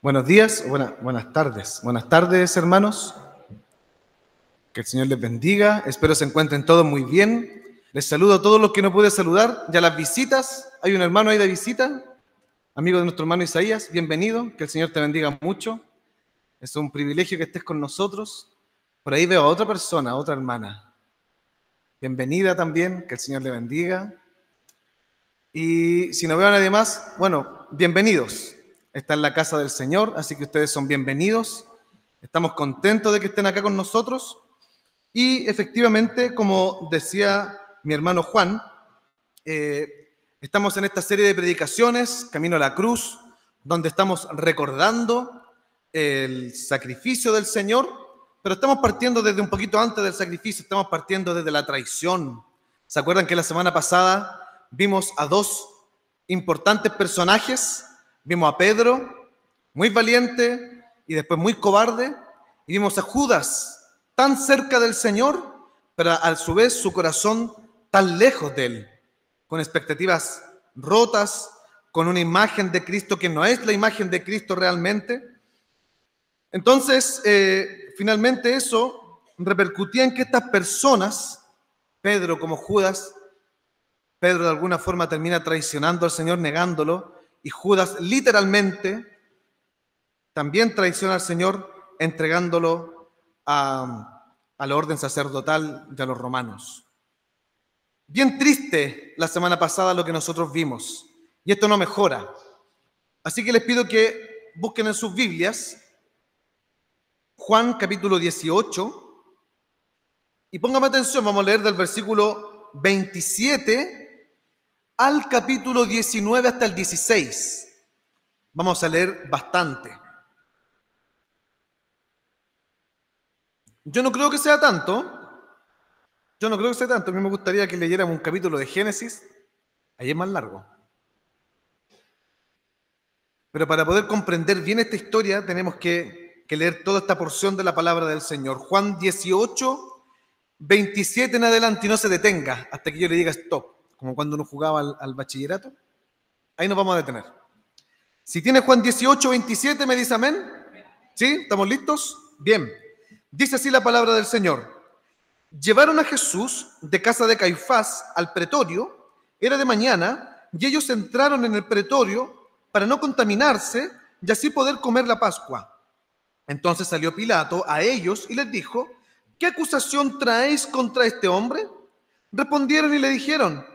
Buenos días, buenas tardes. Buenas tardes, hermanos. Que el Señor les bendiga. Espero se encuentren todos muy bien. Les saludo a todos los que no pude saludar. Ya las visitas. Hay un hermano ahí de visita, amigo de nuestro hermano Isaías. Bienvenido. Que el Señor te bendiga mucho. Es un privilegio que estés con nosotros. Por ahí veo a otra persona, a otra hermana. Bienvenida también. Que el Señor le bendiga. Y si no veo a nadie más, bueno, bienvenidos. Está en la casa del Señor, así que ustedes son bienvenidos. Estamos contentos de que estén acá con nosotros. Y efectivamente, como decía mi hermano Juan, estamos en esta serie de predicaciones, Camino a la Cruz, donde estamos recordando el sacrificio del Señor, pero estamos partiendo desde un poquito antes del sacrificio, estamos partiendo desde la traición. ¿Se acuerdan que la semana pasada vimos a dos importantes personajes? Vimos a Pedro, muy valiente y después muy cobarde, y vimos a Judas, tan cerca del Señor, pero a su vez su corazón tan lejos de Él, con expectativas rotas, con una imagen de Cristo que no es la imagen de Cristo realmente. Entonces, finalmente eso repercutía en que estas personas, Pedro como Judas, Pedro de alguna forma termina traicionando al Señor, negándolo, y Judas literalmente también traiciona al Señor entregándolo a la orden sacerdotal de los romanos. Bien triste la semana pasada lo que nosotros vimos, y esto no mejora. Así que les pido que busquen en sus Biblias Juan capítulo 18 y pónganme atención, vamos a leer del versículo 27 al capítulo 19 hasta el 16. Vamos a leer bastante. Yo no creo que sea tanto. A mí me gustaría que leyéramos un capítulo de Génesis. Ahí es más largo. Pero para poder comprender bien esta historia tenemos que leer toda esta porción de la palabra del Señor. Juan 18, 27 en adelante, y no se detenga hasta que yo le diga stop. Como cuando uno jugaba al bachillerato. Ahí nos vamos a detener. Si tiene Juan 18, 27, ¿me dice amén? ¿Sí? ¿Estamos listos? Bien. Dice así la palabra del Señor. Llevaron a Jesús de casa de Caifás al pretorio. Era de mañana y ellos entraron en el pretorio para no contaminarse y así poder comer la Pascua. Entonces salió Pilato a ellos y les dijo: ¿qué acusación traéis contra este hombre? Respondieron y le dijeron: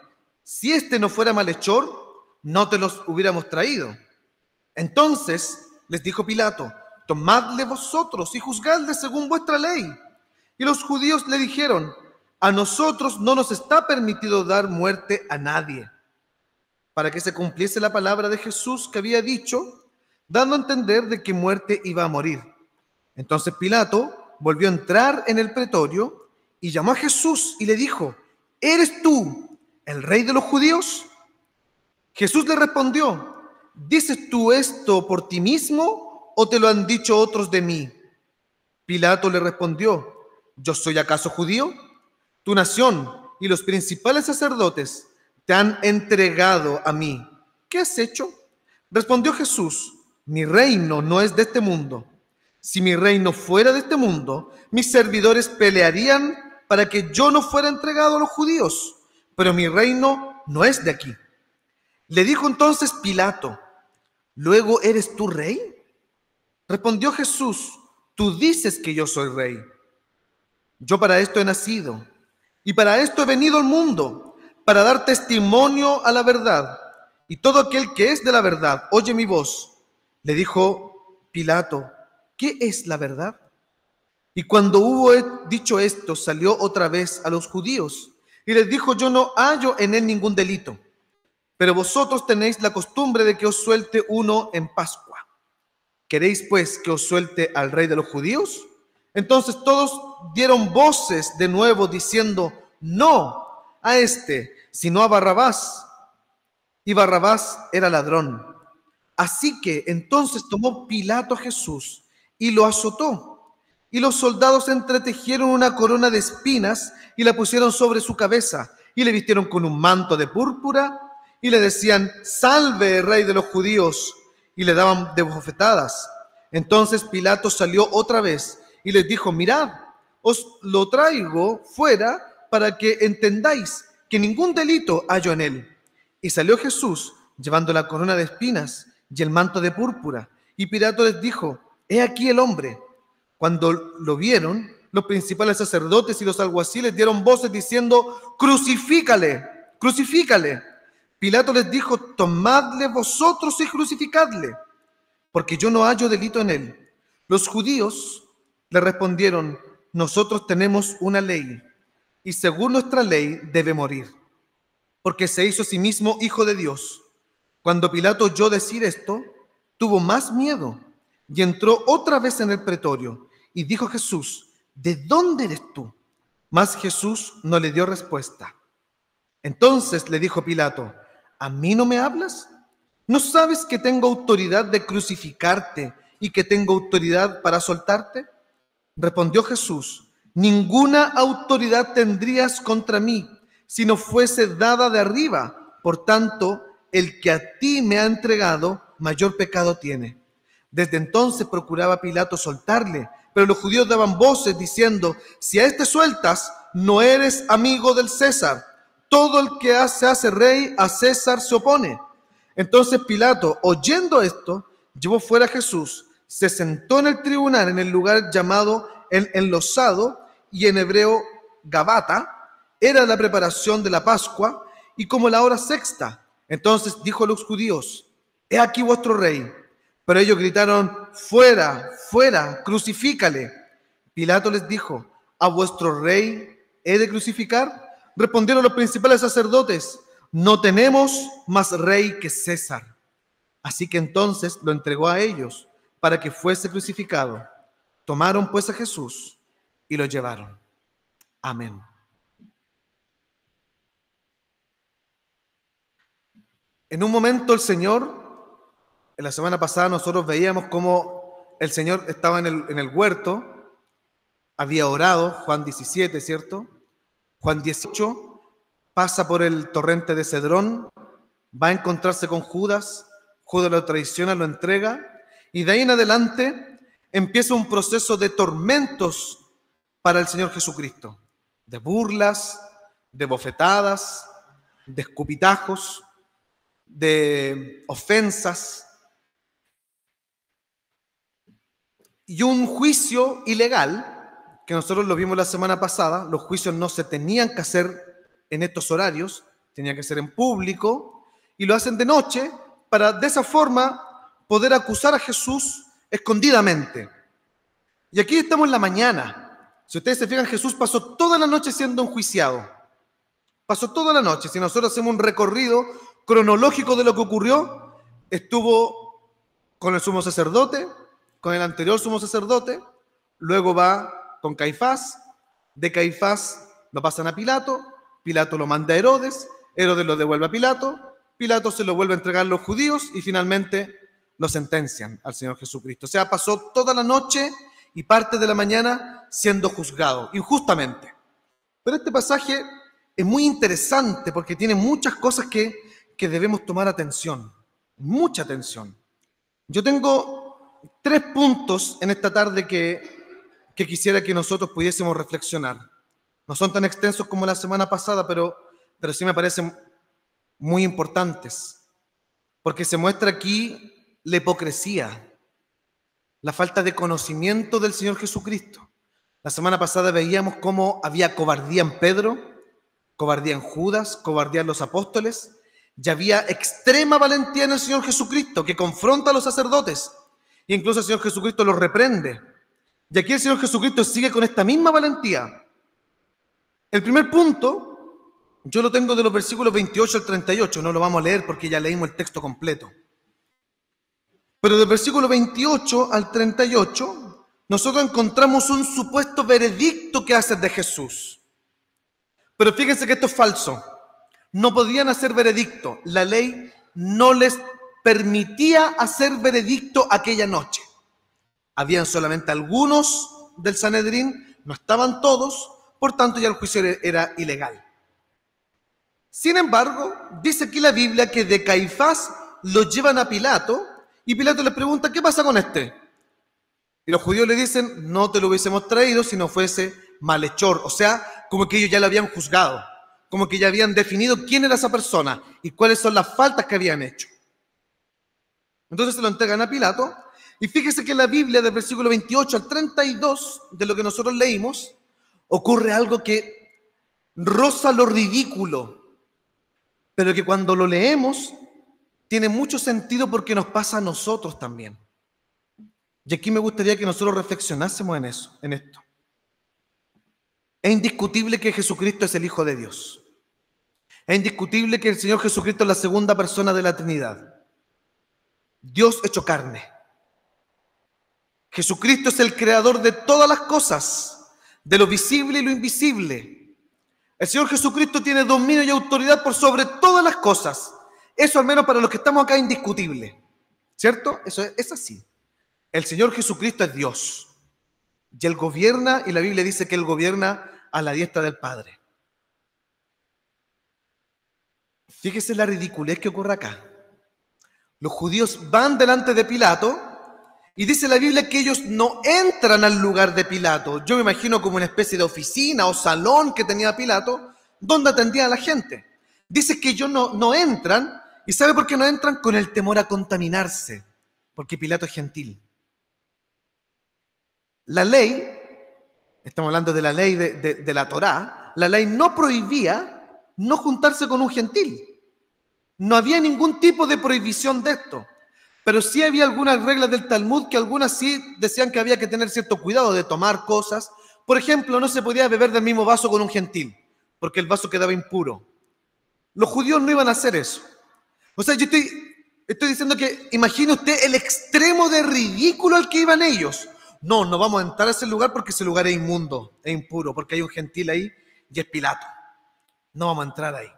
si este no fuera malhechor, no te los hubiéramos traído. Entonces les dijo Pilato: tomadle vosotros y juzgadle según vuestra ley. Y los judíos le dijeron: a nosotros no nos está permitido dar muerte a nadie, para que se cumpliese la palabra de Jesús que había dicho, dando a entender de qué muerte iba a morir. Entonces Pilato volvió a entrar en el pretorio y llamó a Jesús y le dijo: ¿eres tú el rey de los judíos? Jesús le respondió: ¿dices tú esto por ti mismo o te lo han dicho otros de mí? Pilato le respondió: ¿yo soy acaso judío? Tu nación y los principales sacerdotes te han entregado a mí. ¿Qué has hecho? Respondió Jesús: mi reino no es de este mundo. Si mi reino fuera de este mundo, mis servidores pelearían para que yo no fuera entregado a los judíos, pero mi reino no es de aquí. Le dijo entonces Pilato: ¿luego eres tú rey? Respondió Jesús: tú dices que yo soy rey. Yo para esto he nacido y para esto he venido al mundo, para dar testimonio a la verdad. Y todo aquel que es de la verdad oye mi voz. Le dijo Pilato: ¿qué es la verdad? Y cuando hubo dicho esto, salió otra vez a los judíos y les dijo: yo no hallo en él ningún delito, pero vosotros tenéis la costumbre de que os suelte uno en Pascua. ¿Queréis pues que os suelte al rey de los judíos? Entonces todos dieron voces de nuevo diciendo: no a este, sino a Barrabás. Y Barrabás era ladrón. Así que entonces tomó Pilato a Jesús y lo azotó. Y los soldados entretejieron una corona de espinas y la pusieron sobre su cabeza y le vistieron con un manto de púrpura y le decían: salve, rey de los judíos, y le daban de bofetadas. Entonces Pilato salió otra vez y les dijo: mirad, os lo traigo fuera para que entendáis que ningún delito hallo en él. Y salió Jesús llevando la corona de espinas y el manto de púrpura. Y Pilato les dijo: he aquí el hombre. Cuando lo vieron, los principales sacerdotes y los alguaciles dieron voces diciendo: crucifícale, crucifícale. Pilato les dijo: tomadle vosotros y crucificadle, porque yo no hallo delito en él. Los judíos le respondieron: nosotros tenemos una ley, y según nuestra ley debe morir, porque se hizo a sí mismo hijo de Dios. Cuando Pilato oyó decir esto, tuvo más miedo y entró otra vez en el pretorio y dijo a Jesús: ¿de dónde eres tú? Mas Jesús no le dio respuesta. Entonces le dijo Pilato: ¿a mí no me hablas? ¿No sabes que tengo autoridad de crucificarte y que tengo autoridad para soltarte? Respondió Jesús: ninguna autoridad tendrías contra mí si no fuese dada de arriba. Por tanto, el que a ti me ha entregado, mayor pecado tiene. Desde entonces procuraba Pilato soltarle, pero los judíos daban voces diciendo: si a este sueltas, no eres amigo del César. Todo el que se hace rey, a César se opone. Entonces Pilato, oyendo esto, llevó fuera a Jesús, se sentó en el tribunal en el lugar llamado el Enlosado, y en hebreo Gabata. Era la preparación de la Pascua y como la hora sexta. Entonces dijo a los judíos: he aquí vuestro rey. Pero ellos gritaron: fuera, fuera, crucifícale. Pilato les dijo: ¿a vuestro rey he de crucificar? Respondieron los principales sacerdotes: no tenemos más rey que César. Así que entonces lo entregó a ellos para que fuese crucificado. Tomaron pues a Jesús y lo llevaron. Amén. En un momento el Señor, en la semana pasada nosotros veíamos cómo el Señor estaba en el huerto, había orado, Juan 17, ¿cierto? Juan 18, pasa por el torrente de Cedrón, va a encontrarse con Judas, Judas lo traiciona, lo entrega, y de ahí en adelante empieza un proceso de tormentos para el Señor Jesucristo, de burlas, de bofetadas, de escupitajos, de ofensas y un juicio ilegal, que nosotros lo vimos la semana pasada. Los juicios no se tenían que hacer en estos horarios, tenía que ser en público, y lo hacen de noche para de esa forma poder acusar a Jesús escondidamente. Y aquí estamos en la mañana. Si ustedes se fijan, Jesús pasó toda la noche siendo enjuiciado. Pasó toda la noche. Si nosotros hacemos un recorrido cronológico de lo que ocurrió, estuvo con el sumo sacerdote, con el anterior sumo sacerdote, luego va con Caifás, de Caifás lo pasan a Pilato, Pilato lo manda a Herodes, Herodes lo devuelve a Pilato, Pilato se lo vuelve a entregar a los judíos y finalmente lo sentencian al Señor Jesucristo. O sea, pasó toda la noche y parte de la mañana siendo juzgado injustamente. Pero este pasaje es muy interesante porque tiene muchas cosas que debemos tomar atención, mucha atención. Yo tengo 3 puntos en esta tarde que quisiera que nosotros pudiésemos reflexionar. No son tan extensos como la semana pasada, pero sí me parecen muy importantes, porque se muestra aquí la hipocresía, la falta de conocimiento del Señor Jesucristo. La semana pasada veíamos cómo había cobardía en Pedro, cobardía en Judas, cobardía en los apóstoles, y había extrema valentía en el Señor Jesucristo, que confronta a los sacerdotes, e incluso el Señor Jesucristo los reprende. Y aquí el Señor Jesucristo sigue con esta misma valentía. El primer punto, yo lo tengo de los versículos 28 al 38, no lo vamos a leer porque ya leímos el texto completo. Pero del versículo 28 al 38, nosotros encontramos un supuesto veredicto que hace de Jesús. Pero fíjense que esto es falso. No podían hacer veredicto. La ley no les permitía hacer veredicto aquella noche. Habían solamente algunos del Sanedrín, no estaban todos, por tanto ya el juicio era ilegal. Sin embargo, dice aquí la Biblia que de Caifás lo llevan a Pilato y Pilato les pregunta: ¿qué pasa con este? Y los judíos le dicen, no te lo hubiésemos traído si no fuese malhechor. O sea, como que ellos ya lo habían juzgado, como que ya habían definido quién era esa persona y cuáles son las faltas que habían hecho. Entonces se lo entregan a Pilato. Y fíjese que en la Biblia, del versículo 28 al 32, de lo que nosotros leímos, ocurre algo que roza lo ridículo, pero que cuando lo leemos tiene mucho sentido porque nos pasa a nosotros también. Y aquí me gustaría que nosotros reflexionásemos en eso, en esto. Es indiscutible que Jesucristo es el Hijo de Dios. Es indiscutible que el Señor Jesucristo es la segunda persona de la Trinidad. Dios hecho carne. Jesucristo es el creador de todas las cosas, de lo visible y lo invisible. El Señor Jesucristo tiene dominio y autoridad por sobre todas las cosas. Eso, al menos para los que estamos acá, es indiscutible. ¿Cierto? Eso es así. El Señor Jesucristo es Dios. Y Él gobierna, y la Biblia dice que Él gobierna a la diestra del Padre. Fíjese la ridiculez que ocurre acá. Los judíos van delante de Pilato y dice la Biblia que ellos no entran al lugar de Pilato. Yo me imagino como una especie de oficina o salón que tenía Pilato, donde atendía a la gente. Dice que ellos no entran, y ¿sabe por qué no entran? Con el temor a contaminarse, porque Pilato es gentil. La ley, estamos hablando de la ley de la Torá, la ley no prohibía no juntarse con un gentil. No había ningún tipo de prohibición de esto, pero sí había algunas reglas del Talmud que algunas sí decían que había que tener cierto cuidado de tomar cosas. Por ejemplo, no se podía beber del mismo vaso con un gentil, porque el vaso quedaba impuro. Los judíos no iban a hacer eso. O sea, yo estoy diciendo que imagine usted el extremo de ridículo al que iban ellos. No vamos a entrar a ese lugar porque ese lugar es inmundo, es impuro, porque hay un gentil ahí y es Pilato. No vamos a entrar ahí.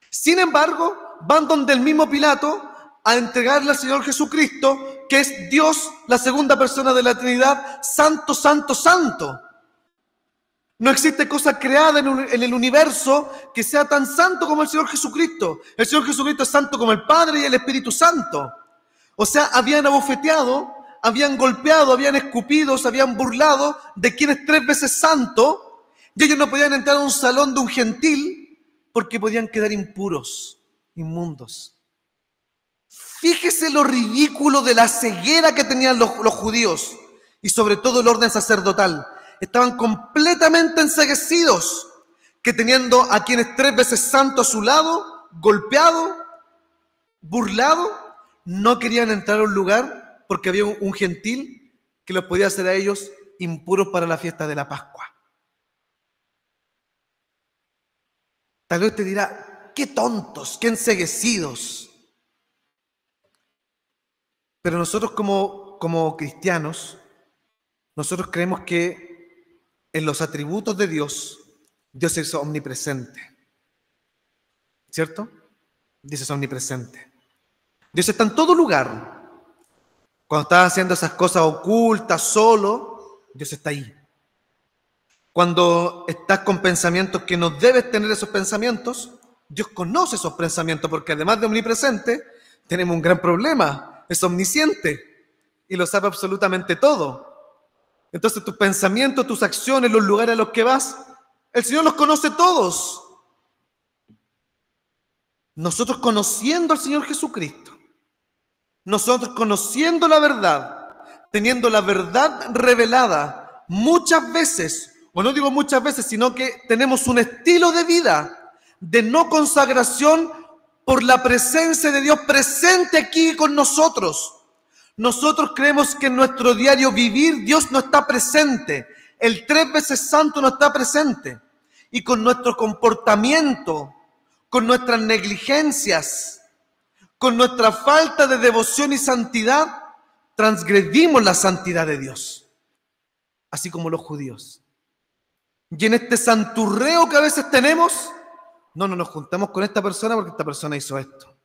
Sin embargo, van donde el mismo Pilato a entregarle al Señor Jesucristo, que es Dios, la segunda persona de la Trinidad, santo, santo, santo. No existe cosa creada en el universo que sea tan santo como el Señor Jesucristo. El Señor Jesucristo es santo como el Padre y el Espíritu Santo. O sea, habían abofeteado, habían golpeado, habían escupido, se habían burlado de quien es 3 veces santo, y ellos no podían entrar a un salón de un gentil porque podían quedar impuros, inmundos. Fíjese lo ridículo de la ceguera que tenían los judíos, y sobre todo el orden sacerdotal. Estaban completamente enceguecidos, que teniendo a quienes 3 veces santo a su lado, golpeado, burlado, no querían entrar a un lugar porque había un gentil que los podía hacer a ellos impuros para la fiesta de la Pascua. Tal vez te dirá, qué tontos, qué enceguecidos. Pero nosotros como cristianos, nosotros creemos que en los atributos de Dios, Dios es omnipresente. ¿Cierto? Dios es omnipresente. Dios está en todo lugar. Cuando estás haciendo esas cosas ocultas, solo, Dios está ahí. Cuando estás con pensamientos que no debes tener esos pensamientos, Dios conoce esos pensamientos, porque además de omnipresente, tenemos un gran problema. Es omnisciente y lo sabe absolutamente todo. Entonces tus pensamientos, tus acciones, los lugares a los que vas, el Señor los conoce todos. Nosotros conociendo al Señor Jesucristo, nosotros conociendo la verdad, teniendo la verdad revelada muchas veces, o no digo muchas veces, sino que tenemos un estilo de vida de no consagración por la presencia de Dios presente aquí con nosotros. Nosotros creemos que en nuestro diario vivir Dios no está presente. El 3 veces santo no está presente. Y con nuestro comportamiento, con nuestras negligencias, con nuestra falta de devoción y santidad, transgredimos la santidad de Dios. Así como los judíos. Y en este santurreo que a veces tenemos, no nos juntamos con esta persona porque esta persona hizo esto.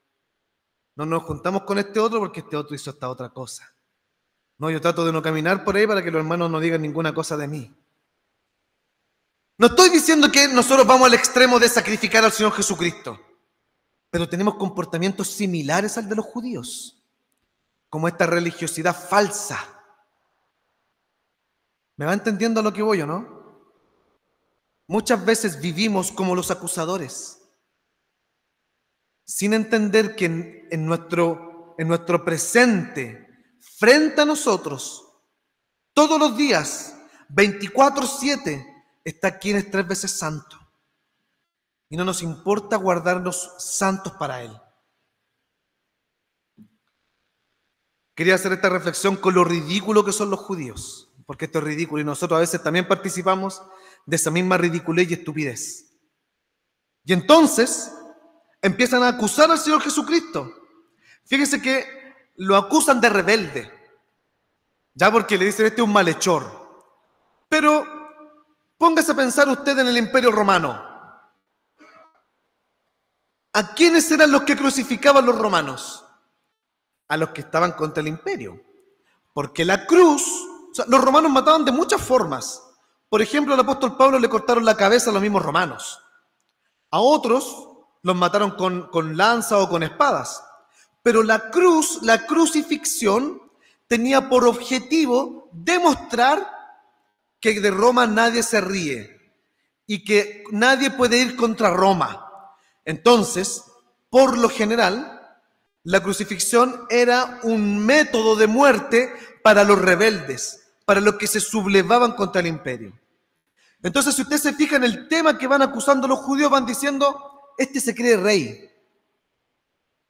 No nos juntamos con este otro porque este otro hizo esta otra cosa. No, yo trato de no caminar por ahí para que los hermanos no digan ninguna cosa de mí. No estoy diciendo que nosotros vamos al extremo de sacrificar al Señor Jesucristo, pero tenemos comportamientos similares al de los judíos, como esta religiosidad falsa, ¿Me va entendiendo a lo que voy o no? Muchas veces vivimos como los acusadores, sin entender que en nuestro presente, frente a nosotros, todos los días, 24/7, está quien es 3 veces santo. Y no nos importa guardarnos santos para Él. Quería hacer esta reflexión con lo ridículo que son los judíos, porque esto es ridículo y nosotros a veces también participamos de esa misma ridiculez y estupidez. Y entonces empiezan a acusar al Señor Jesucristo. Fíjense que lo acusan de rebelde, ya porque le dicen este es un malhechor. Pero póngase a pensar usted en el Imperio Romano. ¿A quiénes eran los que crucificaban los romanos? A los que estaban contra el imperio. Porque la cruz, o sea, los romanos mataban de muchas formas. Por ejemplo, al apóstol Pablo le cortaron la cabeza a los mismos romanos. A otros los mataron con lanza o con espadas. Pero la cruz, la crucifixión, tenía por objetivo demostrar que de Roma nadie se ríe y que nadie puede ir contra Roma. Entonces, por lo general, la crucifixión era un método de muerte para los rebeldes, para los que se sublevaban contra el imperio. Entonces, si usted se fija en el tema que van acusando los judíos, van diciendo, este se cree rey.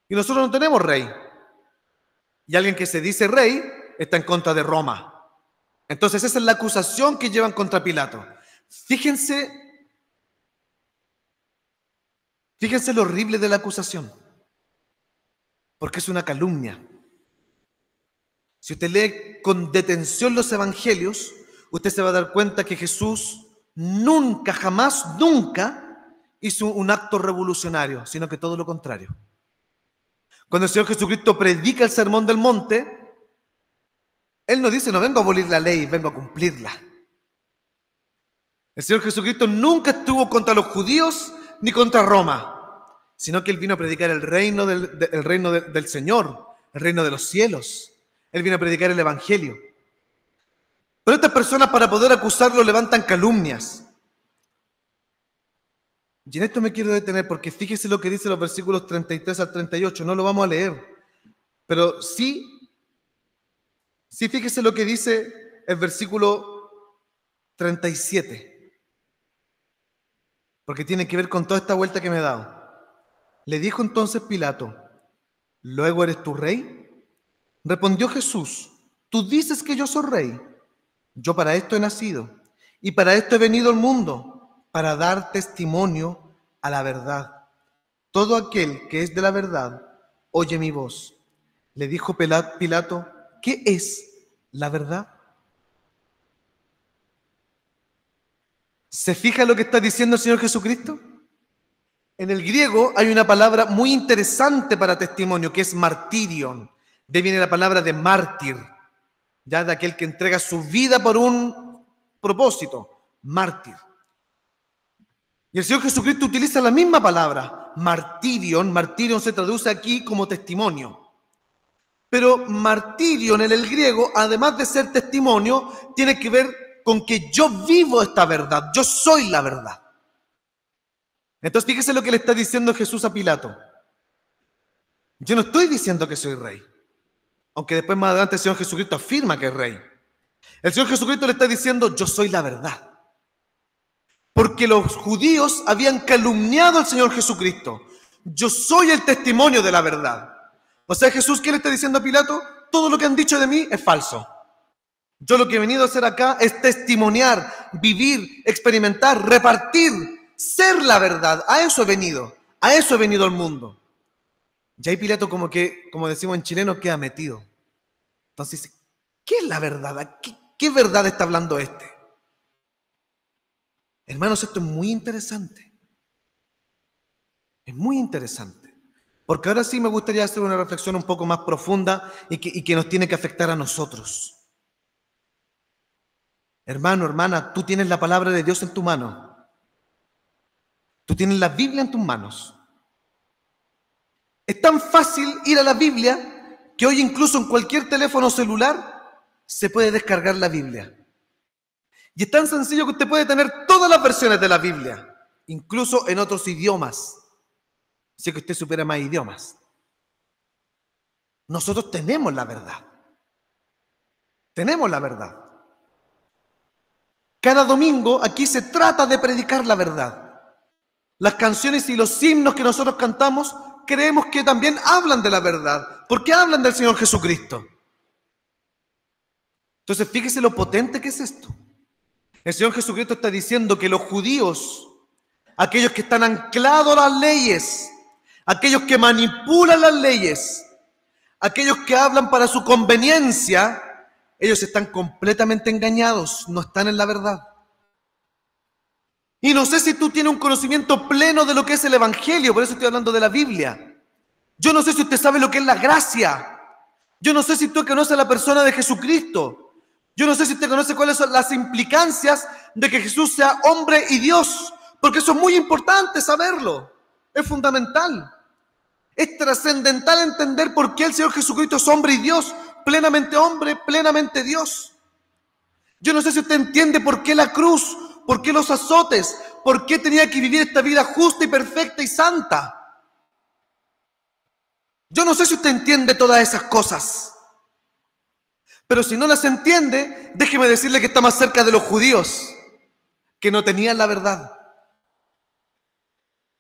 Y nosotros no tenemos rey. Y alguien que se dice rey está en contra de Roma. Entonces, esa es la acusación que llevan contra Pilato. Fíjense lo horrible de la acusación. Porque es una calumnia. Si usted lee con detención los evangelios, usted se va a dar cuenta que Jesús nunca, jamás, nunca hizo un acto revolucionario, sino que todo lo contrario. Cuando el Señor Jesucristo predica el Sermón del Monte, Él no dice, no vengo a abolir la ley, vengo a cumplirla. El Señor Jesucristo nunca estuvo contra los judíos ni contra Roma, sino que Él vino a predicar el reino del Señor, el reino de los cielos. Él vino a predicar el Evangelio. Pero estas personas, para poder acusarlo, levantan calumnias. Y en esto me quiero detener porque fíjese lo que dice los versículos 33 al 38. No lo vamos a leer, pero sí fíjese lo que dice el versículo 37, porque tiene que ver con toda esta vuelta que me he dado. Le dijo entonces Pilato, ¿luego eres tú rey? Respondió Jesús, tú dices que yo soy rey. Yo para esto he nacido y para esto he venido al mundo, para dar testimonio a la verdad. Todo aquel que es de la verdad oye mi voz. Le dijo Pilato, ¿qué es la verdad? ¿Se fija lo que está diciendo el Señor Jesucristo? En el griego hay una palabra muy interesante para testimonio, que es martirion. De ahí viene la palabra de mártir, ya de aquel que entrega su vida por un propósito, mártir. Y el Señor Jesucristo utiliza la misma palabra, martirion. Martirion se traduce aquí como testimonio. Pero martirion en el griego, además de ser testimonio, tiene que ver con que yo vivo esta verdad, yo soy la verdad. Entonces fíjese lo que le está diciendo Jesús a Pilato. Yo no estoy diciendo que soy rey, aunque después más adelante el Señor Jesucristo afirma que es rey. El Señor Jesucristo le está diciendo, yo soy la verdad. Porque los judíos habían calumniado al Señor Jesucristo. Yo soy el testimonio de la verdad. O sea, Jesús, ¿qué le está diciendo a Pilato? Todo lo que han dicho de mí es falso. Yo lo que he venido a hacer acá es testimoniar, vivir, experimentar, repartir, ser la verdad. A eso he venido al mundo. Y ahí Pilato como decimos en chileno, queda metido. Entonces dice, ¿qué es la verdad? ¿Qué verdad está hablando este? Hermanos, esto es muy interesante. Es muy interesante. Porque ahora sí me gustaría hacer una reflexión un poco más profunda y que nos tiene que afectar a nosotros. Hermano, hermana, tú tienes la palabra de Dios en tu mano. Tú tienes la Biblia en tus manos. Es tan fácil ir a la Biblia que hoy incluso en cualquier teléfono celular se puede descargar la Biblia. Y es tan sencillo que usted puede tener todas las versiones de la Biblia, incluso en otros idiomas, si es que usted supera más idiomas. Nosotros tenemos la verdad. Tenemos la verdad. Cada domingo aquí se trata de predicar la verdad. Las canciones y los himnos que nosotros cantamos creemos que también hablan de la verdad, porque hablan del Señor Jesucristo. Entonces fíjese lo potente que es esto. El Señor Jesucristo está diciendo que los judíos, aquellos que están anclados a las leyes, aquellos que manipulan las leyes, aquellos que hablan para su conveniencia, ellos están completamente engañados, no están en la verdad. Y no sé si tú tienes un conocimiento pleno de lo que es el Evangelio, por eso estoy hablando de la Biblia. Yo no sé si usted sabe lo que es la gracia. Yo no sé si usted conoce a la persona de Jesucristo. Yo no sé si usted conoce cuáles son las implicancias de que Jesús sea hombre y Dios, porque eso es muy importante saberlo. Es fundamental. Es trascendental entender por qué el Señor Jesucristo es hombre y Dios, plenamente hombre, plenamente Dios. Yo no sé si usted entiende por qué la cruz, por qué los azotes, por qué tenía que vivir esta vida justa y perfecta y santa. Yo no sé si usted entiende todas esas cosas. Pero si no las entiende, déjeme decirle que está más cerca de los judíos, que no tenían la verdad.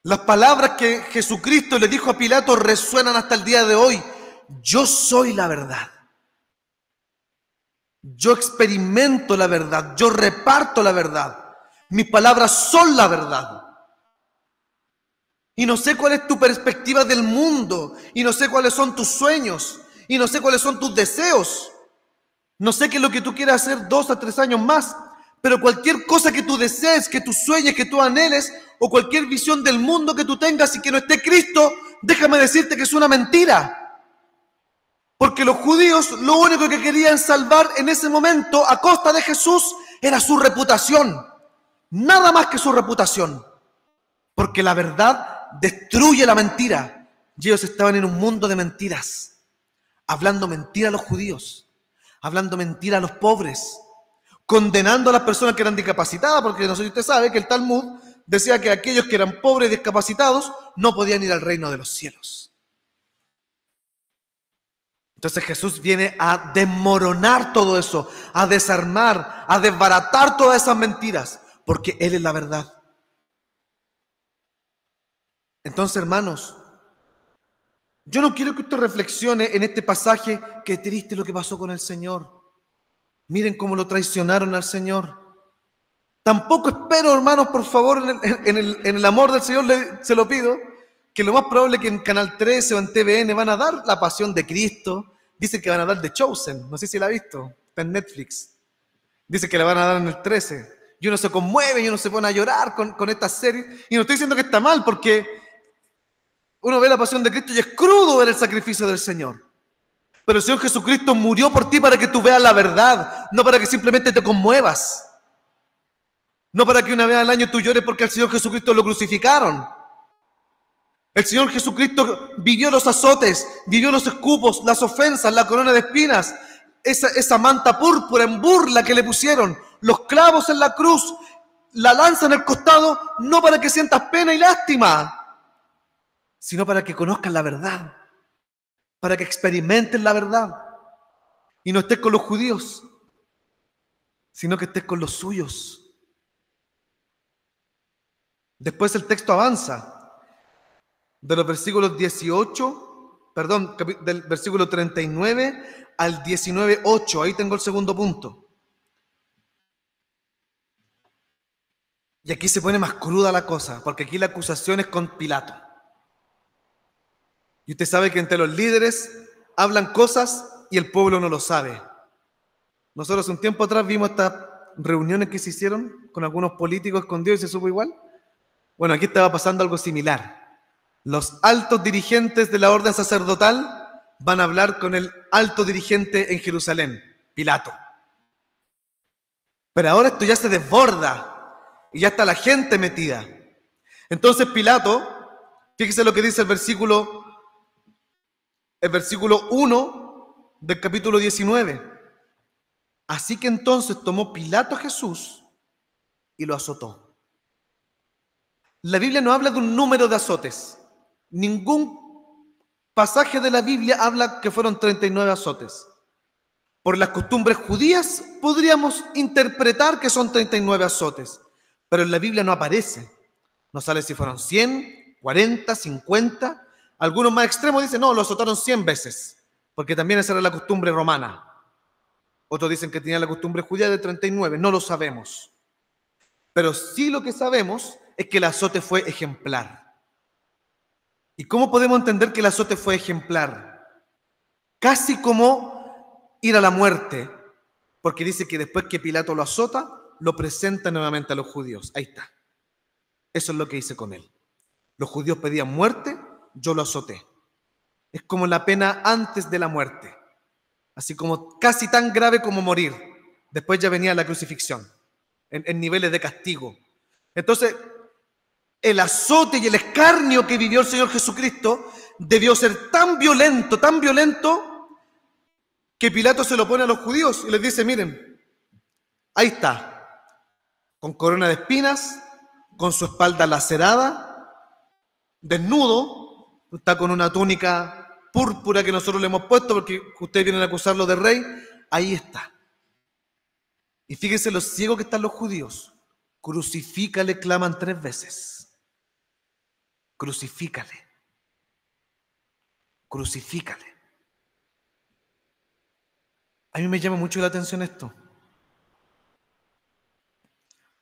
Las palabras que Jesucristo le dijo a Pilato resuenan hasta el día de hoy. Yo soy la verdad. Yo experimento la verdad. Yo reparto la verdad. Mis palabras son la verdad. Y no sé cuál es tu perspectiva del mundo. Y no sé cuáles son tus sueños. Y no sé cuáles son tus deseos. No sé qué es lo que tú quieres hacer 2 a 3 años más, pero cualquier cosa que tú desees, que tú sueñes, que tú anheles, o cualquier visión del mundo que tú tengas y que no esté Cristo, déjame decirte que es una mentira. Porque los judíos lo único que querían salvar en ese momento a costa de Jesús era su reputación. Nada más que su reputación. Porque la verdad destruye la mentira. Y ellos estaban en un mundo de mentiras, hablando mentira a los judíos. Hablando mentira a los pobres, condenando a las personas que eran discapacitadas, porque no sé si usted sabe que el Talmud decía que aquellos que eran pobres y discapacitados no podían ir al reino de los cielos. Entonces Jesús viene a desmoronar todo eso, a desarmar, a desbaratar todas esas mentiras, porque Él es la verdad. Entonces, hermanos, yo no quiero que usted reflexione en este pasaje, qué triste lo que pasó con el Señor. Miren cómo lo traicionaron al Señor. Tampoco espero, hermanos, por favor, en el amor del Señor, se lo pido, que lo más probable es que en Canal 13 o en TVN van a dar la pasión de Cristo. Dicen que van a dar The Chosen, no sé si la ha visto, está en Netflix. Dicen que la van a dar en el 13. Y uno se conmueve y uno se pone a llorar con esta serie. Y no estoy diciendo que está mal, porque uno ve la pasión de Cristo y es crudo ver el sacrificio del Señor. Pero el Señor Jesucristo murió por ti para que tú veas la verdad, no para que simplemente te conmuevas. No para que una vez al año tú llores porque al Señor Jesucristo lo crucificaron. El Señor Jesucristo vivió los azotes, vivió los escupos, las ofensas, la corona de espinas, esa manta púrpura en burla que le pusieron, los clavos en la cruz, la lanza en el costado, no para que sientas pena y lástima, sino para que conozcas la verdad, para que experimentes la verdad y no estés con los judíos, sino que estés con los suyos. Después el texto avanza de los versículos 18, perdón, del versículo 39 al 19:8, ahí tengo el segundo punto. Y aquí se pone más cruda la cosa, porque aquí la acusación es con Pilato. Y usted sabe que entre los líderes hablan cosas y el pueblo no lo sabe. Nosotros un tiempo atrás vimos estas reuniones que se hicieron con algunos políticos escondidos y se supo igual. Bueno, aquí estaba pasando algo similar. Los altos dirigentes de la orden sacerdotal van a hablar con el alto dirigente en Jerusalén, Pilato. Pero ahora esto ya se desborda y ya está la gente metida. Entonces Pilato, fíjese lo que dice el versículo 1 del capítulo 19. Así que entonces tomó Pilato a Jesús y lo azotó. La Biblia no habla de un número de azotes. Ningún pasaje de la Biblia habla que fueron 39 azotes. Por las costumbres judías podríamos interpretar que son 39 azotes, pero en la Biblia no aparece. No sale si fueron 100, 40, 50. Algunos más extremos dicen, no, lo azotaron 100 veces, porque también esa era la costumbre romana. Otros dicen que tenía la costumbre judía de 39, no lo sabemos. Pero sí lo que sabemos es que el azote fue ejemplar. ¿Y cómo podemos entender que el azote fue ejemplar? Casi como ir a la muerte, porque dice que después que Pilato lo azota, lo presenta nuevamente a los judíos. Ahí está. Eso es lo que hice con él. Los judíos pedían muerte, yo lo azoté. Es como la pena antes de la muerte. Así como casi tan grave como morir. Después ya venía la crucifixión, en niveles de castigo. Entonces, el azote y el escarnio que vivió el Señor Jesucristo debió ser tan violento, que Pilato se lo pone a los judíos y les dice, miren, ahí está, con corona de espinas, con su espalda lacerada, desnudo, está con una túnica púrpura que nosotros le hemos puesto porque ustedes vienen a acusarlo de rey, ahí está. Y fíjense lo ciegos que están los judíos. Crucifícale, claman 3 veces. Crucifícale. Crucifícale. A mí me llama mucho la atención esto.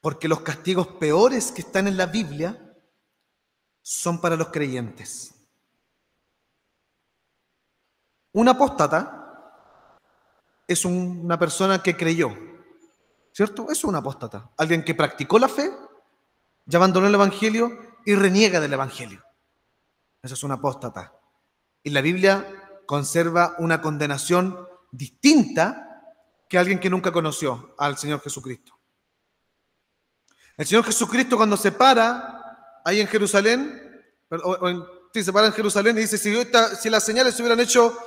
Porque los castigos peores que están en la Biblia son para los creyentes. Un apóstata es una persona que creyó, ¿cierto? Eso es un apóstata. Alguien que practicó la fe, ya abandonó el Evangelio y reniega del Evangelio. Eso es un apóstata. Y la Biblia conserva una condenación distinta que alguien que nunca conoció al Señor Jesucristo. El Señor Jesucristo cuando se para ahí en Jerusalén, se para en Jerusalén y dice, si las señales se hubieran hecho,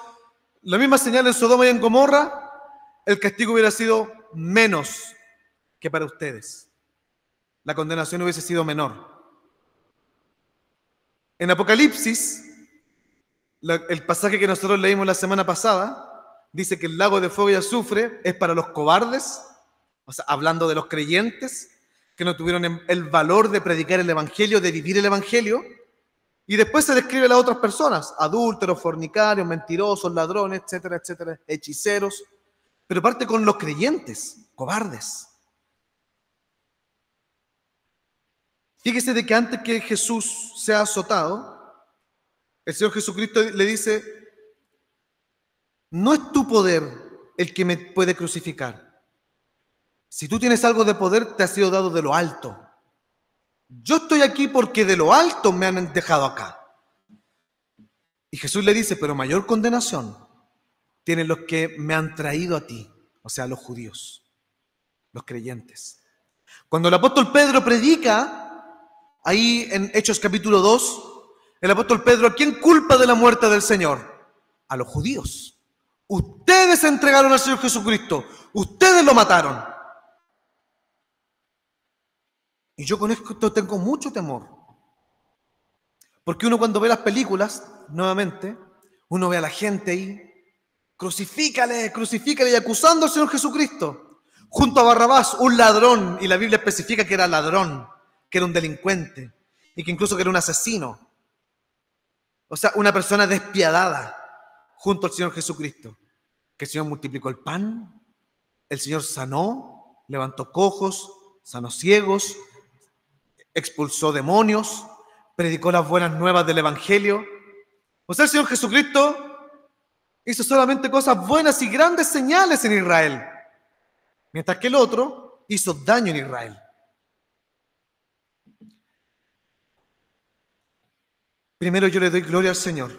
las mismas señales en Sodoma y en Gomorra, el castigo hubiera sido menos que para ustedes. La condenación hubiese sido menor. En Apocalipsis, el pasaje que nosotros leímos la semana pasada, dice que el lago de fuego y azufre es para los cobardes, o sea, hablando de los creyentes, que no tuvieron el valor de predicar el Evangelio, de vivir el Evangelio, y después se describe a las otras personas, adúlteros, fornicarios, mentirosos, ladrones, etcétera, etcétera, hechiceros, pero parte con los creyentes, cobardes. Fíjese de que antes que Jesús sea azotado, el Señor Jesucristo le dice, no es tu poder el que me puede crucificar. Si tú tienes algo de poder, te ha sido dado de lo alto. Yo estoy aquí porque de lo alto me han dejado acá. Y Jesús le dice, pero mayor condenación tienen los que me han traído a ti, o sea, los judíos, los creyentes. Cuando el apóstol Pedro predica, ahí en Hechos capítulo 2, el apóstol Pedro, ¿a quién culpa de la muerte del Señor? A los judíos. Ustedes entregaron al Señor Jesucristo, ustedes lo mataron. Y yo con esto tengo mucho temor. Porque uno cuando ve las películas, nuevamente, uno ve a la gente ahí, crucifícale, crucifícale, y acusando al Señor Jesucristo. Junto a Barrabás, un ladrón, y la Biblia especifica que era ladrón, que era un delincuente, y que incluso que era un asesino. O sea, una persona despiadada, junto al Señor Jesucristo. Que el Señor multiplicó el pan, el Señor sanó, levantó cojos, sanó ciegos, expulsó demonios, predicó las buenas nuevas del Evangelio. O sea, el Señor Jesucristo hizo solamente cosas buenas y grandes señales en Israel, mientras que el otro hizo daño en Israel. Primero yo le doy gloria al Señor,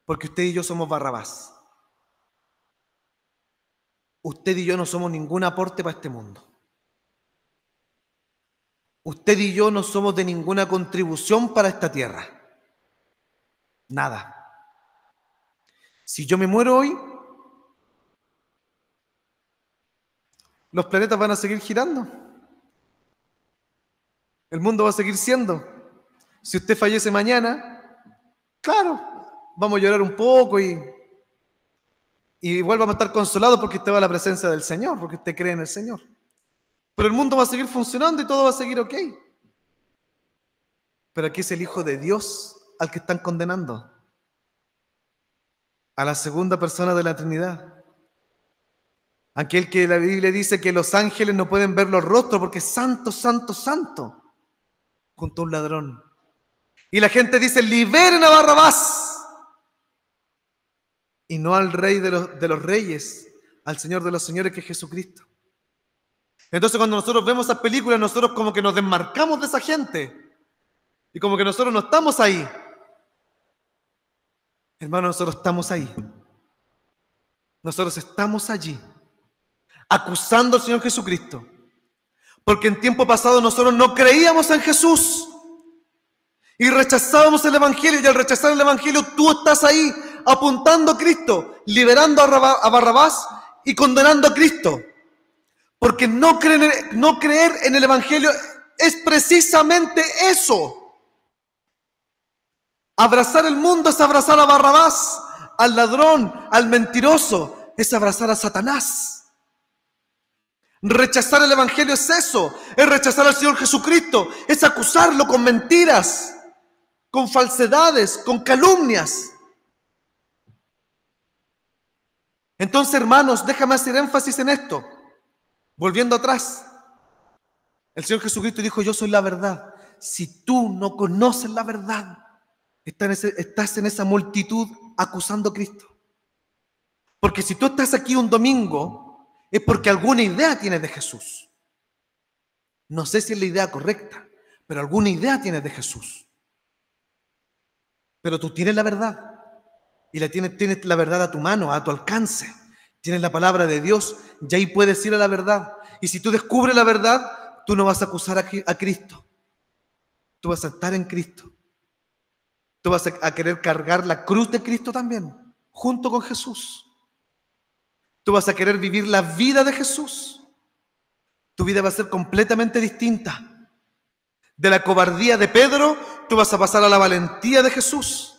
porque usted y yo somos Barrabás. Usted y yo no somos ningún aporte para este mundo. Usted y yo no somos de ninguna contribución para esta tierra. Nada. Si yo me muero hoy, los planetas van a seguir girando. El mundo va a seguir siendo. Si usted fallece mañana, claro, vamos a llorar un poco y igual vamos a estar consolados porque usted va a la presencia del Señor, porque usted cree en el Señor. Pero el mundo va a seguir funcionando y todo va a seguir ok. Pero aquí es el Hijo de Dios al que están condenando. A la segunda persona de la Trinidad. Aquel que la Biblia dice que los ángeles no pueden ver los rostros porque es santo, santo, santo, junto a un ladrón. Y la gente dice, liberen a Barrabás. Y no al Rey de los reyes, al Señor de los señores, que es Jesucristo. Entonces cuando nosotros vemos esas películas, nosotros como que nos desmarcamos de esa gente. Y como que nosotros no estamos ahí. Hermano, nosotros estamos ahí. Nosotros estamos allí, acusando al Señor Jesucristo. Porque en tiempo pasado nosotros no creíamos en Jesús. Y rechazábamos el Evangelio. Y al rechazar el Evangelio, tú estás ahí, apuntando a Cristo, liberando a Barrabás y condenando a Cristo. Porque no creer en el Evangelio es precisamente eso. Abrazar el mundo es abrazar a Barrabás, al ladrón, al mentiroso, es abrazar a Satanás. Rechazar el Evangelio es eso, es rechazar al Señor Jesucristo, es acusarlo con mentiras, con falsedades, con calumnias. Entonces, hermanos, déjame hacer énfasis en esto. Volviendo atrás, el Señor Jesucristo dijo, yo soy la verdad. Si tú no conoces la verdad, estás en esa multitud acusando a Cristo. Porque si tú estás aquí un domingo, es porque alguna idea tienes de Jesús. No sé si es la idea correcta, pero alguna idea tienes de Jesús. Pero tú tienes la verdad. Y tienes la verdad a tu mano, a tu alcance. Tienes la palabra de Dios y ahí puedes ir a la verdad. Y si tú descubres la verdad, tú no vas a acusar a Cristo. Tú vas a estar en Cristo. Tú vas a querer cargar la cruz de Cristo también, junto con Jesús. Tú vas a querer vivir la vida de Jesús. Tu vida va a ser completamente distinta. De la cobardía de Pedro, tú vas a pasar a la valentía de Jesús.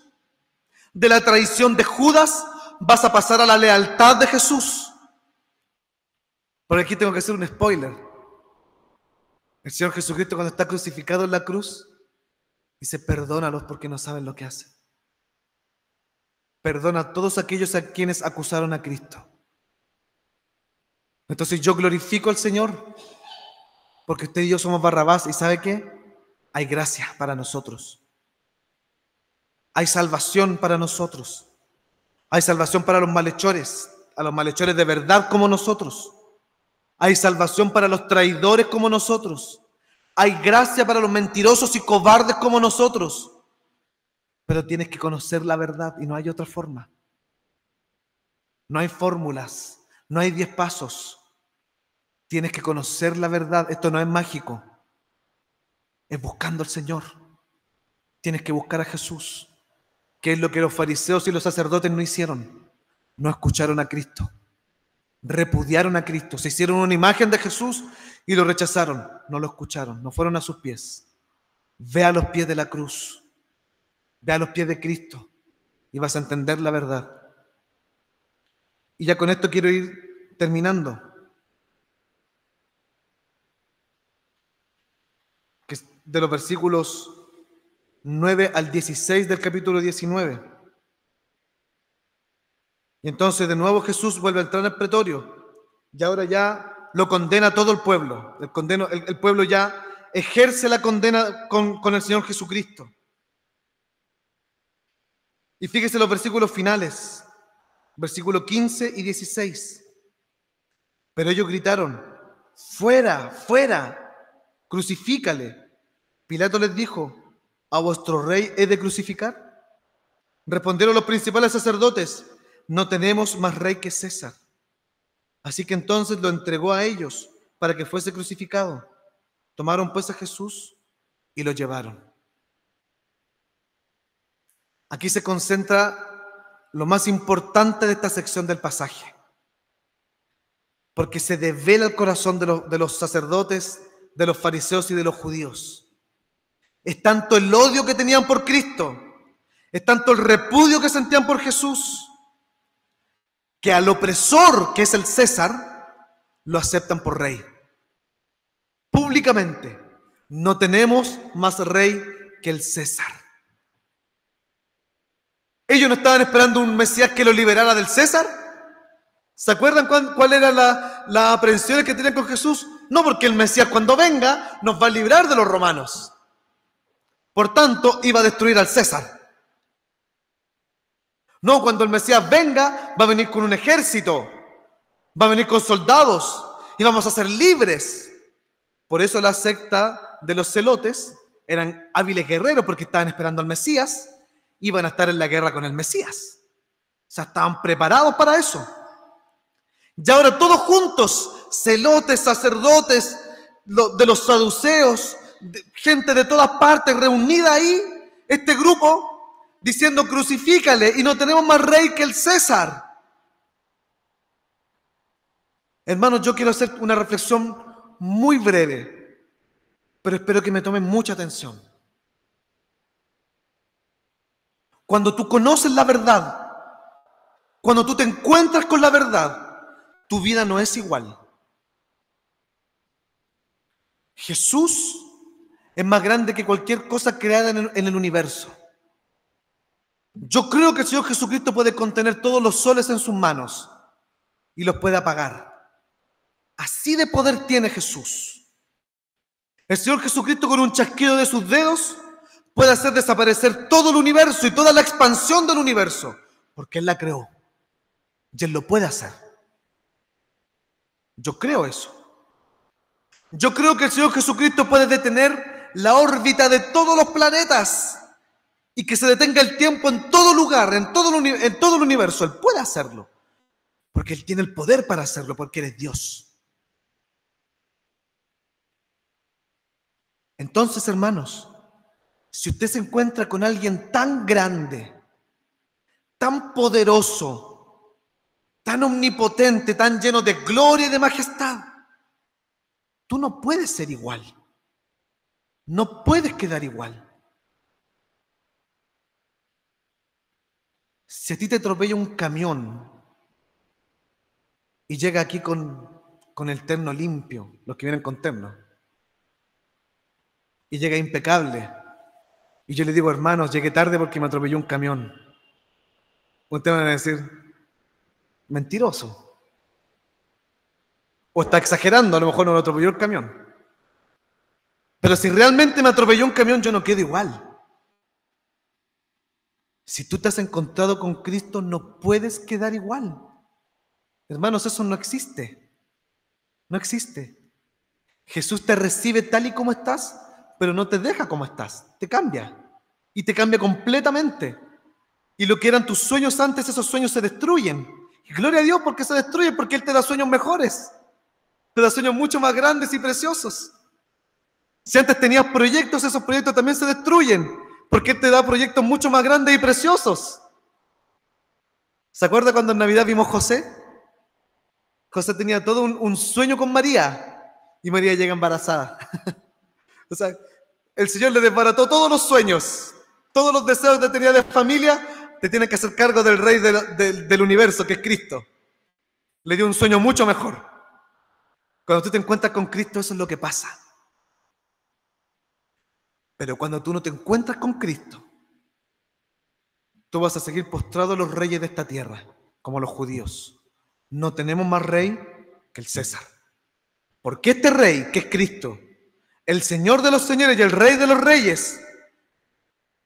De la traición de Judas, vas a pasar a la lealtad de Jesús. Por aquí tengo que hacer un spoiler. El Señor Jesucristo, cuando está crucificado en la cruz, dice, perdónalos porque no saben lo que hacen. Perdona a todos aquellos a quienes acusaron a Cristo. Entonces yo glorifico al Señor porque usted y yo somos Barrabás. ¿Y sabe qué? Hay gracia para nosotros. Hay salvación para nosotros. Hay salvación para los malhechores, a los malhechores de verdad como nosotros. Hay salvación para los traidores como nosotros. Hay gracia para los mentirosos y cobardes como nosotros. Pero tienes que conocer la verdad y no hay otra forma. No hay fórmulas, no hay 10 pasos. Tienes que conocer la verdad. Esto no es mágico. Es buscando al Señor. Tienes que buscar a Jesús. ¿Qué es lo que los fariseos y los sacerdotes no hicieron? No escucharon a Cristo. Repudiaron a Cristo. Se hicieron una imagen de Jesús y lo rechazaron. No lo escucharon. No fueron a sus pies. Ve a los pies de la cruz. Ve a los pies de Cristo y vas a entender la verdad. Y ya con esto quiero ir terminando. Que es de los versículos 9 al 16 del capítulo 19. Y entonces de nuevo Jesús vuelve a entrar al pretorio y ahora ya lo condena todo el pueblo. El pueblo ya ejerce la condena con el Señor Jesucristo. Y fíjese los versículos finales, versículos 15 y 16. Pero ellos gritaron, fuera, fuera, crucifícale. Pilato les dijo, ¿a vuestro rey he de crucificar? Respondieron los principales sacerdotes, no tenemos más rey que César. Así que entonces lo entregó a ellos para que fuese crucificado. Tomaron pues a Jesús y lo llevaron. Aquí se concentra lo más importante de esta sección del pasaje, porque se devela el corazón de los sacerdotes, de los fariseos y de los judíos. Es tanto el odio que tenían por Cristo, es tanto el repudio que sentían por Jesús, que al opresor, que es el César, lo aceptan por rey. Públicamente, no tenemos más rey que el César. Ellos no estaban esperando un Mesías que los liberara del César. ¿Se acuerdan cuál era la aprehensión que tenían con Jesús? No, porque el Mesías cuando venga nos va a librar de los romanos. Por tanto, iba a destruir al César. No, cuando el Mesías venga, va a venir con un ejército, va a venir con soldados y vamos a ser libres. Por eso la secta de los celotes eran hábiles guerreros porque estaban esperando al Mesías, iban a estar en la guerra con el Mesías. O sea, estaban preparados para eso. Y ahora todos juntos, celotes, sacerdotes, de los saduceos, gente de todas partes reunida ahí, este grupo diciendo crucifícale y no tenemos más rey que el César. Hermanos, yo quiero hacer una reflexión muy breve, pero espero que me tomen mucha atención. Cuando tú conoces la verdad, cuando tú te encuentras con la verdad, tu vida no es igual. Jesús es más grande que cualquier cosa creada en el universo. Yo creo que el Señor Jesucristo puede contener todos los soles en sus manos y los puede apagar. Así de poder tiene Jesús. El Señor Jesucristo con un chasquido de sus dedos puede hacer desaparecer todo el universo y toda la expansión del universo, porque Él la creó y Él lo puede hacer. Yo creo eso. Yo creo que el Señor Jesucristo puede detener la órbita de todos los planetas y que se detenga el tiempo en todo lugar, en todo el universo. Él puede hacerlo, porque Él tiene el poder para hacerlo, porque Él es Dios. Entonces, hermanos, si usted se encuentra con alguien tan grande, tan poderoso, tan omnipotente, tan lleno de gloria y de majestad, tú no puedes ser igual. No puedes quedar igual. Si a ti te atropella un camión y llega aquí con el terno limpio, los que vienen con terno, y llega impecable, y yo le digo, hermanos, llegué tarde porque me atropelló un camión, ustedes van a decir, mentiroso. O está exagerando, a lo mejor no me atropelló el camión. Pero si realmente me atropelló un camión, yo no quedo igual. Si tú te has encontrado con Cristo, no puedes quedar igual. Hermanos, eso no existe. No existe. Jesús te recibe tal y como estás, pero no te deja como estás. Te cambia. Y te cambia completamente. Y lo que eran tus sueños antes, esos sueños se destruyen. Y gloria a Dios porque se destruyen, porque Él te da sueños mejores. Te da sueños mucho más grandes y preciosos. Si antes tenías proyectos, esos proyectos también se destruyen, porque Él te da proyectos mucho más grandes y preciosos. ¿Se acuerda cuando en Navidad vimos José? José tenía todo un sueño con María, y María llega embarazada. O sea, el Señor le desbarató todos los sueños, todos los deseos que tenía de familia, te tienes que hacer cargo del Rey del universo, que es Cristo. Le dio un sueño mucho mejor. Cuando tú te encuentras con Cristo, eso es lo que pasa. Pero cuando tú no te encuentras con Cristo, tú vas a seguir postrado a los reyes de esta tierra, como los judíos. No tenemos más rey que el César. Porque este rey, que es Cristo, el Señor de los señores y el Rey de los reyes,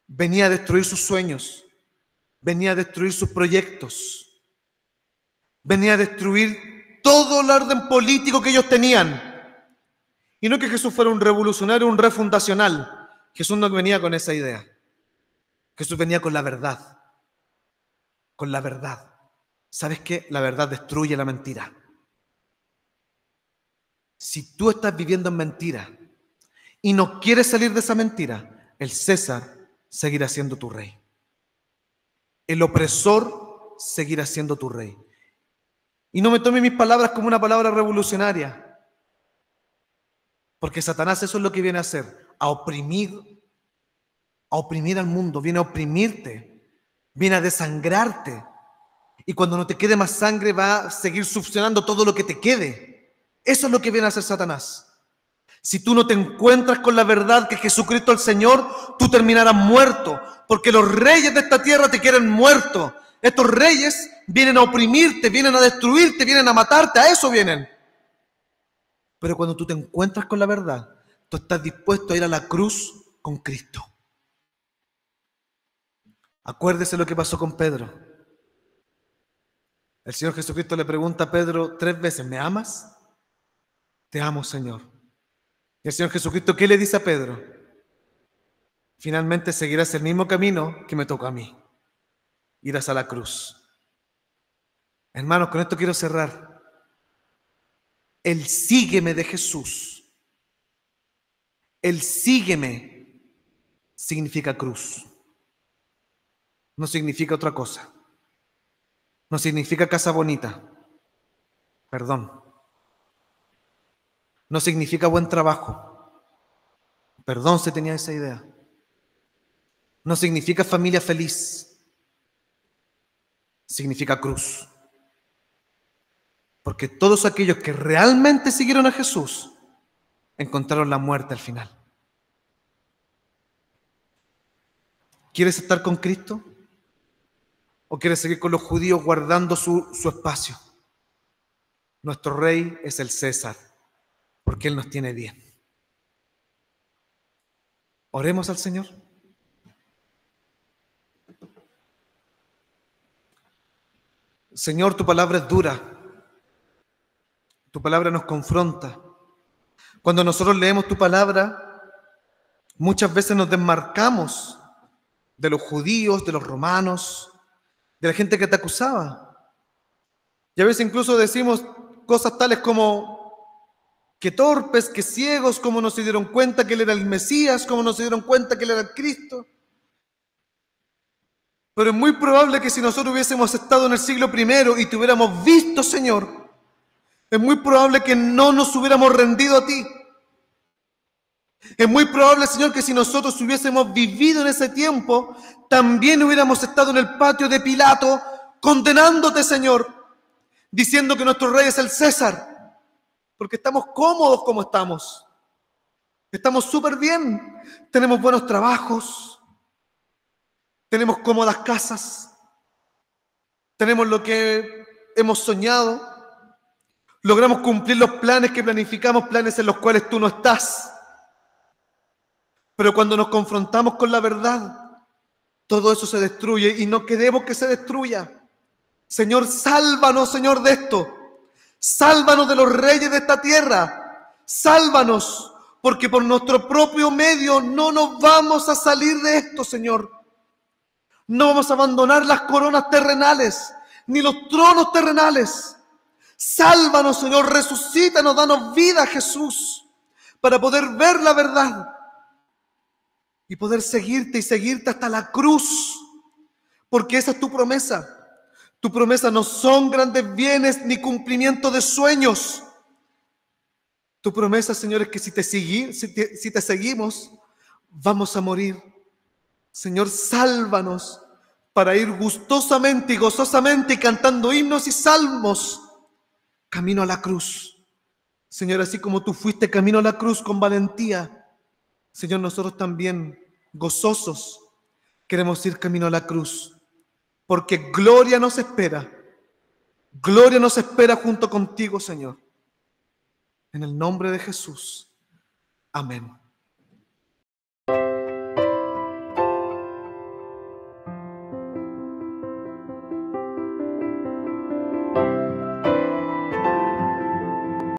venía a destruir sus sueños, venía a destruir sus proyectos, venía a destruir todo el orden político que ellos tenían. Y no que Jesús fuera un revolucionario, un refundacional. Jesús no venía con esa idea. Jesús venía con la verdad. Con la verdad. ¿Sabes qué? La verdad destruye la mentira. Si tú estás viviendo en mentira y no quieres salir de esa mentira, el César seguirá siendo tu rey. El opresor seguirá siendo tu rey. Y no me tome mis palabras como una palabra revolucionaria, porque Satanás eso es lo que viene a hacer, a oprimir a oprimir al mundo, viene a oprimirte, viene a desangrarte. Y cuando no te quede más sangre, va a seguir succionando todo lo que te quede. Eso es lo que viene a hacer Satanás. Si tú no te encuentras con la verdad que Jesucristo es el Señor, tú terminarás muerto, porque los reyes de esta tierra te quieren muerto. Estos reyes vienen a oprimirte, vienen a destruirte, vienen a matarte, a eso vienen. Pero cuando tú te encuentras con la verdad, tú estás dispuesto a ir a la cruz con Cristo. Acuérdese lo que pasó con Pedro. El Señor Jesucristo le pregunta a Pedro 3 veces, ¿me amas? Te amo, Señor. Y el Señor Jesucristo, ¿qué le dice a Pedro? Finalmente seguirás el mismo camino que me tocó a mí. Irás a la cruz. Hermanos, con esto quiero cerrar. El sígueme de Jesús. El sígueme significa cruz. No significa otra cosa. No significa casa bonita. Perdón. No significa buen trabajo. Perdón si tenía esa idea. No significa familia feliz. Significa cruz. Porque todos aquellos que realmente siguieron a Jesús encontraron la muerte al final. ¿Quieres estar con Cristo? ¿O quieres seguir con los judíos guardando su espacio? Nuestro rey es el César, porque Él nos tiene bien. Oremos al Señor. Señor, tu palabra es dura. Tu palabra nos confronta. Cuando nosotros leemos tu palabra, muchas veces nos desmarcamos de los judíos, de los romanos, de la gente que te acusaba. Y a veces incluso decimos cosas tales como que torpes, que ciegos, como no se dieron cuenta que Él era el Mesías, como no se dieron cuenta que Él era el Cristo. Pero es muy probable que si nosotros hubiésemos estado en el siglo I y te hubiéramos visto, Señor, es muy probable que no nos hubiéramos rendido a ti. Es muy probable, Señor, que si nosotros hubiésemos vivido en ese tiempo, también hubiéramos estado en el patio de Pilato condenándote, Señor, diciendo que nuestro rey es el César, porque estamos cómodos como estamos. Estamos súper bien, tenemos buenos trabajos, tenemos cómodas casas, tenemos lo que hemos soñado, logramos cumplir los planes que planificamos, planes en los cuales tú no estás. Pero cuando nos confrontamos con la verdad, todo eso se destruye y no queremos que se destruya. Señor, sálvanos, Señor, de esto. Sálvanos de los reyes de esta tierra. Sálvanos, porque por nuestro propio medio no nos vamos a salir de esto, Señor. No vamos a abandonar las coronas terrenales, ni los tronos terrenales. Sálvanos, Señor, resucítanos, danos vida, Jesús, para poder ver la verdad y poder seguirte y seguirte hasta la cruz, porque esa es tu promesa. Tu promesa no son grandes bienes ni cumplimiento de sueños. Tu promesa, Señor, es que si te seguimos, vamos a morir. Señor, sálvanos para ir gustosamente y gozosamente y cantando himnos y salmos camino a la cruz. Señor, así como tú fuiste camino a la cruz con valentía, Señor, nosotros también, gozosos, queremos ir camino a la cruz, porque gloria nos espera junto contigo, Señor. En el nombre de Jesús. Amén.